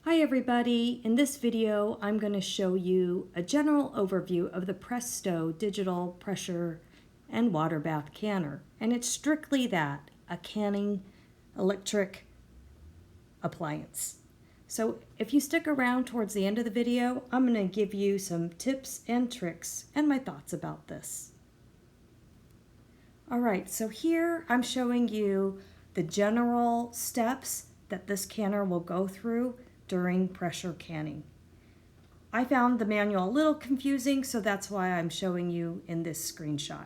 Hi everybody, in this video I'm going to show you a general overview of the Presto digital pressure and water bath canner. And it's strictly that, a canning electric appliance. So if you stick around towards the end of the video, I'm going to give you some tips and tricks and my thoughts about this. Alright, so here I'm showing you the general steps that this canner will go through during pressure canning. I found the manual a little confusing, so that's why I'm showing you in this screenshot.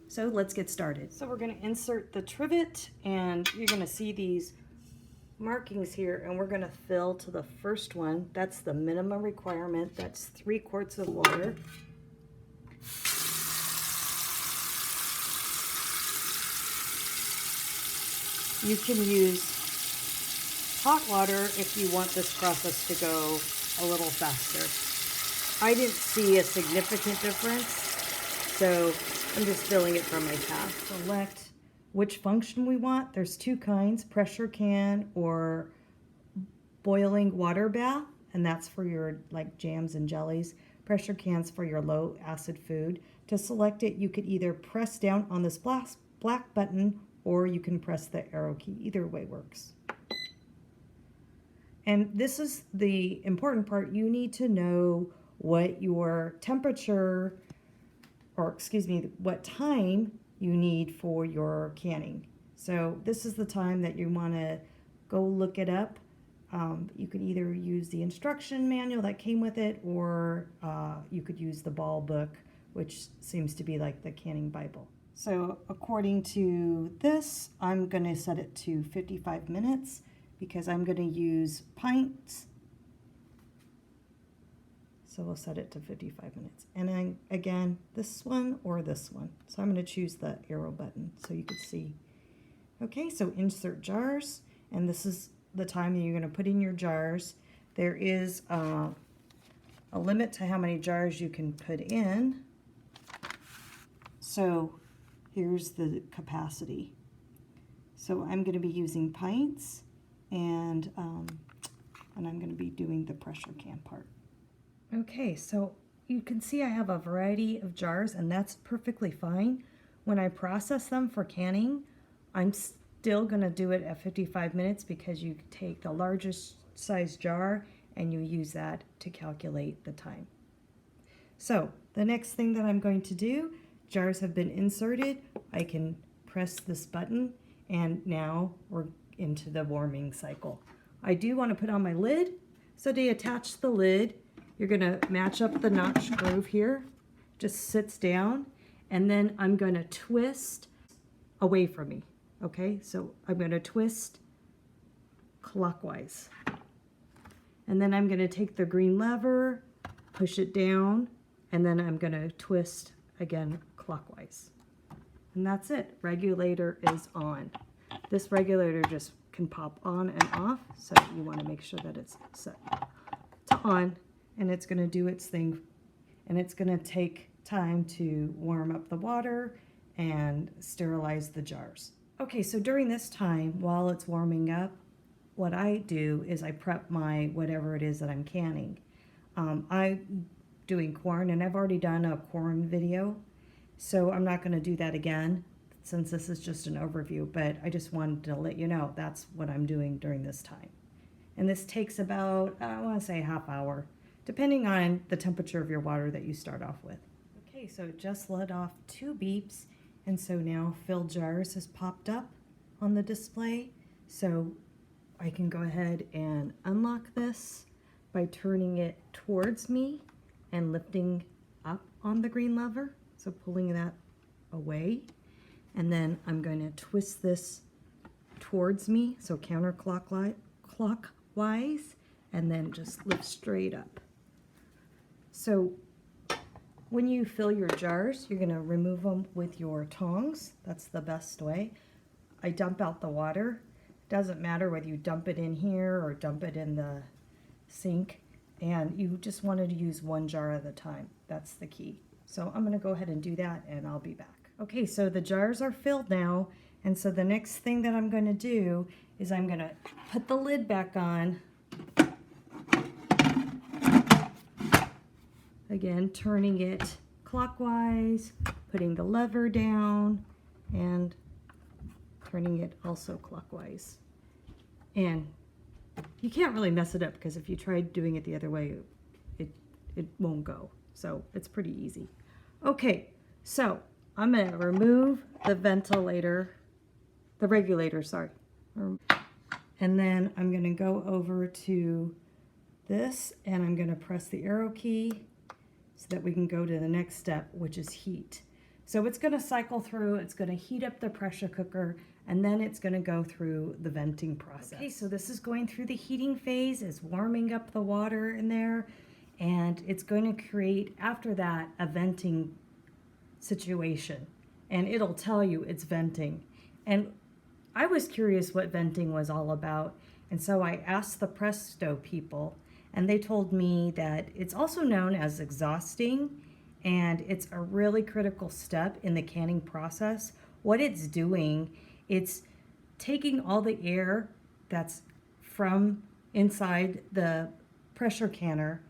So let's get started. So we're going to insert the trivet, and you're going to see these markings here, and we're going to fill to the first one. That's the minimum requirement. That's 3 quarts of water. You can use hot water if you want this process to go a little faster. I didn't see a significant difference, so I'm just filling it from my tap. Select which function we want. There's 2 kinds, pressure can or boiling water bath, and that's for your like jams and jellies. Pressure cans for your low acid food. To select it, you could either press down on this black button or you can press the arrow key. Either way works. And this is the important part. You need to know what your temperature, or excuse me, what time you need for your canning. So this is the time that you want to go look it up. You could either use the instruction manual that came with it, or you could use the ball book, which seems to be like the canning Bible. So according to this, I'm going to set it to 55 minutes. Because I'm going to use pints. So we'll set it to 55 minutes. And then again, this one or this one. So I'm going to choose the arrow button so you can see. Okay, so insert jars. And this is the time that you're going to put in your jars. There is a limit to how many jars you can put in. So here's the capacity. So I'm going to be using pints. And I'm going to be doing the pressure can part. Okay, so you can see I have a variety of jars, and that's perfectly fine. When I process them for canning, I'm still going to do it at 55 minutes because you take the largest size jar and you use that to calculate the time. So the next thing that I'm going to do, jars have been inserted. I can press this button, and now we're into the warming cycle. I do want to put on my lid. So to attach the lid, you're going to match up the notch groove here. Just sits down, and then I'm going to twist away from me. Okay, so I'm going to twist clockwise. And then I'm going to take the green lever, push it down, and then I'm going to twist again clockwise. And that's it. Regulator is on. This regulator just can pop on and off, so you want to make sure that it's set to on, and it's going to do its thing, and it's going to take time to warm up the water and sterilize the jars. Okay, so during this time, while it's warming up, what I do is I prep my whatever it is that I'm canning. I'm doing corn, and I've already done a corn video, so I'm not going to do that again, since this is just an overview, but I just wanted to let you know that's what I'm doing during this time. And this takes about, I want to say, half hour, depending on the temperature of your water that you start off with. Okay, so it just let off 2 beeps, and so now filled jars has popped up on the display. So I can go ahead and unlock this by turning it towards me and lifting up on the green lever, so pulling that away. And then I'm going to twist this towards me, so counterclockwise, and then just lift straight up. So when you fill your jars, you're going to remove them with your tongs. That's the best way. I dump out the water. Doesn't matter whether you dump it in here or dump it in the sink. And you just wanted to use 1 jar at a time. That's the key. So I'm going to go ahead and do that, and I'll be back. Okay, so the jars are filled now, and so the next thing that I'm going to do is I'm going to put the lid back on Again, turning it clockwise, putting the lever down, and turning it also clockwise. And you can't really mess it up because if you tried doing it the other way, it won't go. So it's pretty easy. Okay, so I'm going to remove the regulator, sorry. And then I'm going to go over to this and I'm going to press the arrow key so that we can go to the next step, which is heat. So it's going to cycle through, it's going to heat up the pressure cooker, and then it's going to go through the venting process. Okay, so this is going through the heating phase, it's warming up the water in there, and it's going to create, after that, a venting situation. And it'll tell you it's venting. And I was curious what venting was all about, and so I asked the Presto people, and they told me that it's also known as exhausting, and it's a really critical step in the canning process. What it's doing, it's taking all the air that's from inside the pressure canner,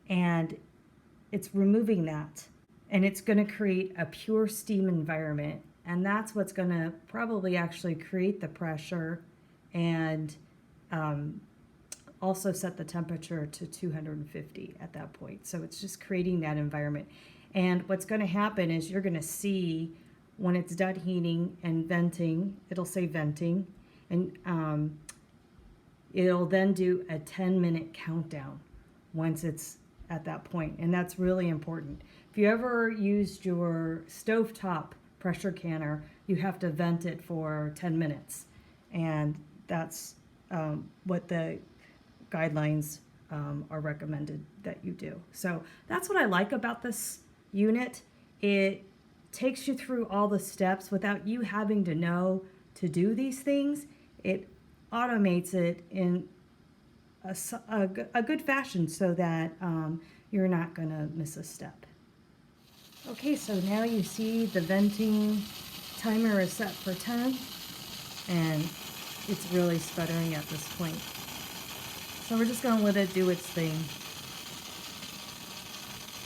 and it's removing that, and it's going to create a pure steam environment, and that's what's going to probably actually create the pressure and also set the temperature to 250 at that point. So it's just creating that environment. And what's going to happen is you're going to see when it's done heating and venting, it'll say venting, and it'll then do a 10-minute countdown once it's at that point. And that's really important. If you ever used your stovetop pressure canner, you have to vent it for 10 minutes. And that's what the guidelines are recommended that you do. So that's what I like about this unit. It takes you through all the steps without you having to know to do these things. It automates it in a good fashion so that you're not going to miss a step. Okay, so now you see the venting timer is set for 10, and it's really sputtering at this point. So we're just going to let it do its thing.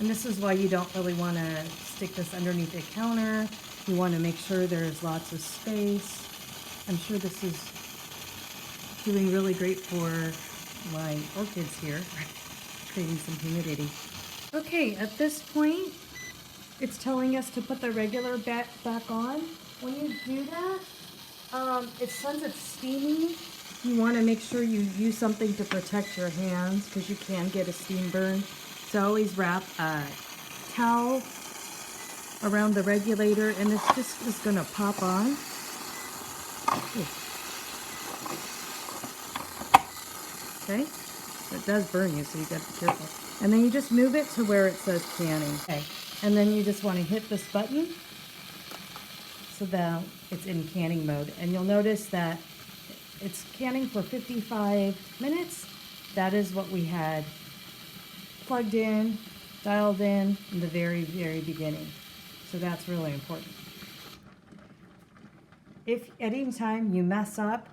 And this is why you don't really want to stick this underneath the counter. You want to make sure there's lots of space. I'm sure this is doing really great for my orchids here, creating some humidity. Okay, at this point, it's telling us to put the regular back on. When you do that, since it's steaming, you want to make sure you use something to protect your hands because you can get a steam burn. So always wrap a towel around the regulator, and it's just going to pop on. Okay, so it does burn you, so you got to be careful. And then you just move it to where it says canning. Okay, and then you just want to hit this button so that it's in canning mode. And you'll notice that it's canning for 55 minutes. That is what we had plugged in, dialed in the very, very beginning. So that's really important. If at any time you mess up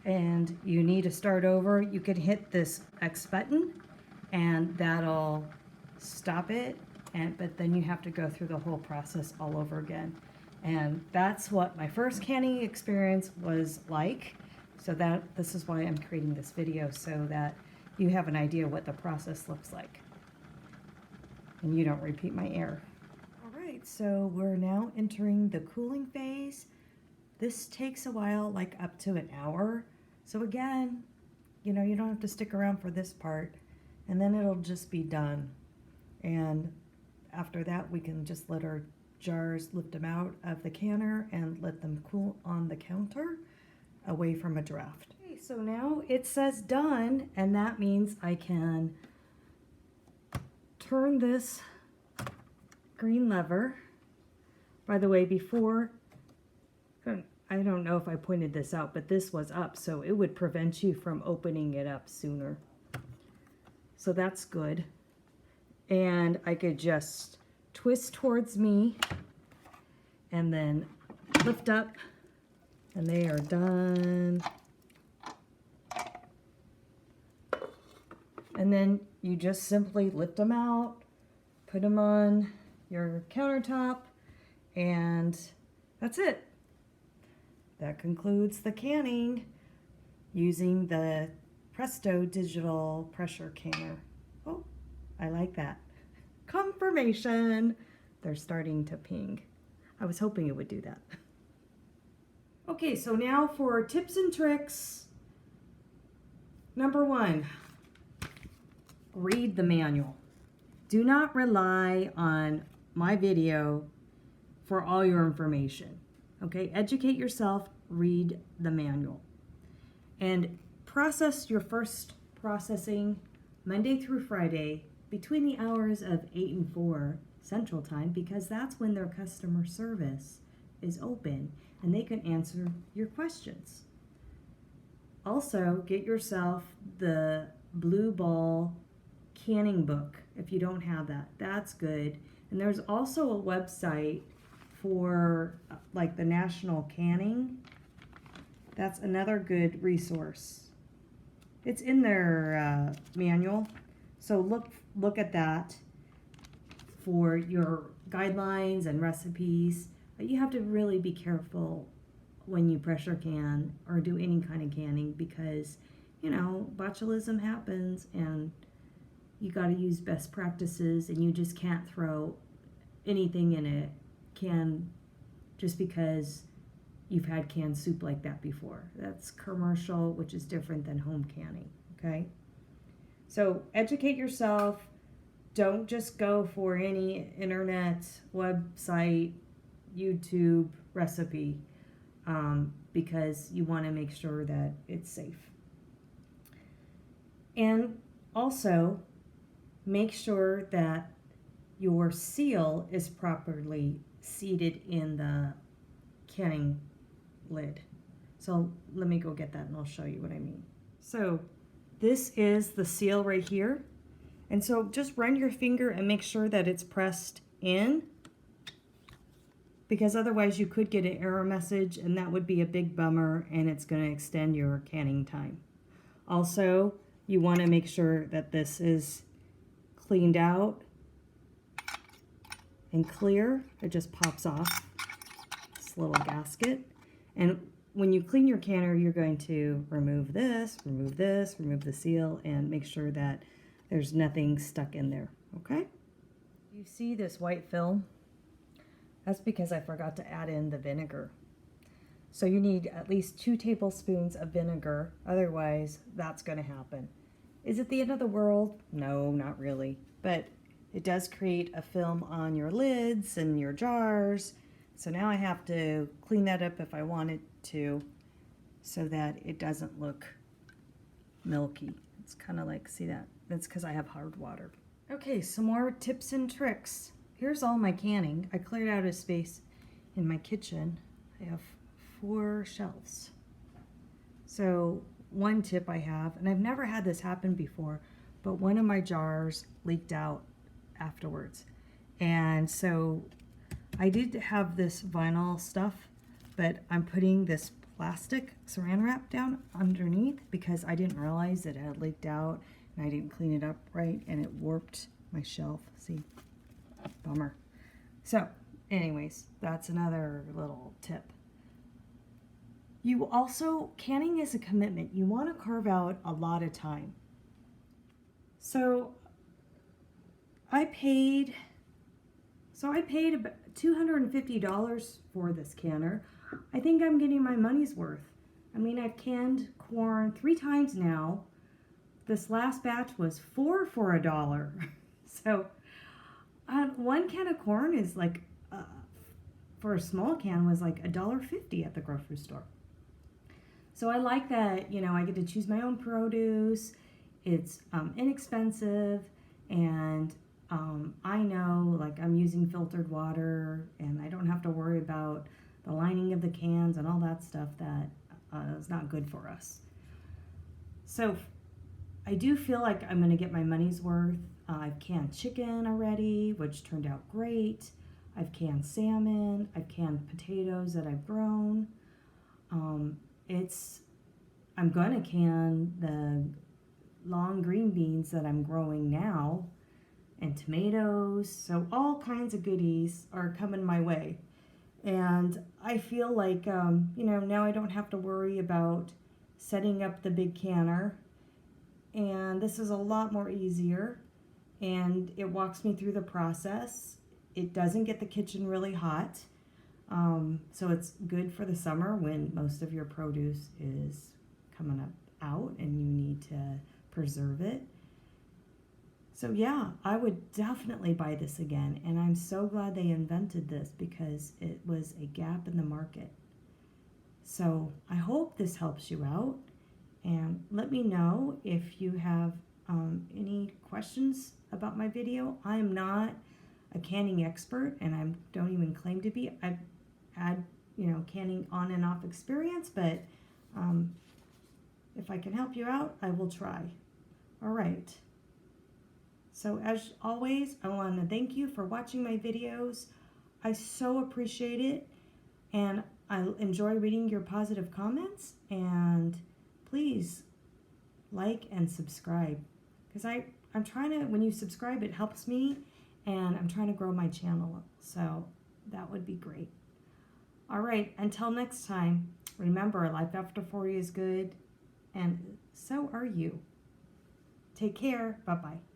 and you need to start over, you can hit this X button and that'll stop it. But then you have to go through the whole process all over again. And that's what my first canning experience was like. So this is why I'm creating this video, so that you have an idea what the process looks like and you don't repeat my error. All right, so we're now entering the cooling phase. This takes a while, like up to an hour. So again, you know, you don't have to stick around for this part, and then it'll just be done. And after that, we can just let our jars, lift them out of the canner and let them cool on the counter away from a draft. Okay, so now it says done, and that means I can turn this green lever. By the way, before, I don't know if I pointed this out, but this was up, so it would prevent you from opening it up sooner. So that's good. And I could just twist towards me and then lift up, and they are done. And then you just simply lift them out, put them on your countertop, and that's it. That concludes the canning using the Presto digital pressure canner. Oh, I like that. Confirmation. They're starting to ping. I was hoping it would do that. Okay, so now for tips and tricks. Number 1, read the manual. Do not rely on my video for all your information. Okay, educate yourself, read the manual. And process your first processing Monday through Friday between the hours of 8 and 4 Central Time, because that's when their customer service is open and they can answer your questions. Also, get yourself the Blue Ball canning book if you don't have that. That's good. And there's also a website for like the National Canning. That's another good resource. It's in their manual, so look at that for your guidelines and recipes. But you have to really be careful when you pressure can or do any kind of canning, because you know botulism happens and you got to use best practices, and you just can't throw anything in a can just because you've had canned soup like that before. That's commercial, which is different than home canning, okay? So educate yourself. Don't just go for any internet, website, YouTube recipe, because you want to make sure that it's safe. And also, make sure that your seal is properly seated in the canning lid. So let me go get that and I'll show you what I mean. So this is the seal right here. And so just run your finger and make sure that it's pressed in, because otherwise you could get an error message and that would be a big bummer, and it's going to extend your canning time. Also, you want to make sure that this is cleaned out and clear. It just pops off this little gasket. And when you clean your canner, you're going to remove this, remove the seal, and make sure that there's nothing stuck in there, okay? You see this white film? That's because I forgot to add in the vinegar. So you need at least 2 tablespoons of vinegar, otherwise that's going to happen. Is it the end of the world? No, not really. But it does create a film on your lids and your jars. So now I have to clean that up if I wanted to, so that it doesn't look milky. It's kind of like, see that? That's because I have hard water. Okay, some more tips and tricks. Here's all my canning. I cleared out a space in my kitchen. I have 4 shelves. So one tip I have, and I've never had this happen before, but one of my jars leaked out afterwards. And so I did have this vinyl stuff, but I'm putting this plastic saran wrap down underneath because I didn't realize it had leaked out and I didn't clean it up right, and it warped my shelf. See? Bummer. So anyways, that's another little tip. You also, canning is a commitment. You want to carve out a lot of time. So I paid about $250 for this canner. I think I'm getting my money's worth. I mean, I've canned corn 3 times now. This last batch was 4 for $1. So one can of corn is like, for a small can, was like $1.50 at the grocery store. So I like that, you know, I get to choose my own produce. It's inexpensive, and I know, like, I'm using filtered water, and I don't have to worry about the lining of the cans and all that stuff that is not good for us. So I do feel like I'm going to get my money's worth. I've canned chicken already, which turned out great. I've canned salmon. I've canned potatoes that I've grown. I'm going to can the long green beans that I'm growing now, and tomatoes. So all kinds of goodies are coming my way. And I feel like, now I don't have to worry about setting up the big canner. And this is a lot more easier. And it walks me through the process. It doesn't get the kitchen really hot. So it's good for the summer when most of your produce is coming out and you need to preserve it. So yeah, I would definitely buy this again, and I'm so glad they invented this because it was a gap in the market. So I hope this helps you out, and let me know if you have any questions about my video. I am not a canning expert, and I don't even claim to be. I've had canning on and off experience, but if I can help you out, I will try. All right. So as always, I want to thank you for watching my videos. I so appreciate it, and I enjoy reading your positive comments. And please like and subscribe, because I'm trying to, when you subscribe, it helps me, and I'm trying to grow my channel. So that would be great. All right, until next time, remember, life after 40 is good, and so are you. Take care. Bye-bye.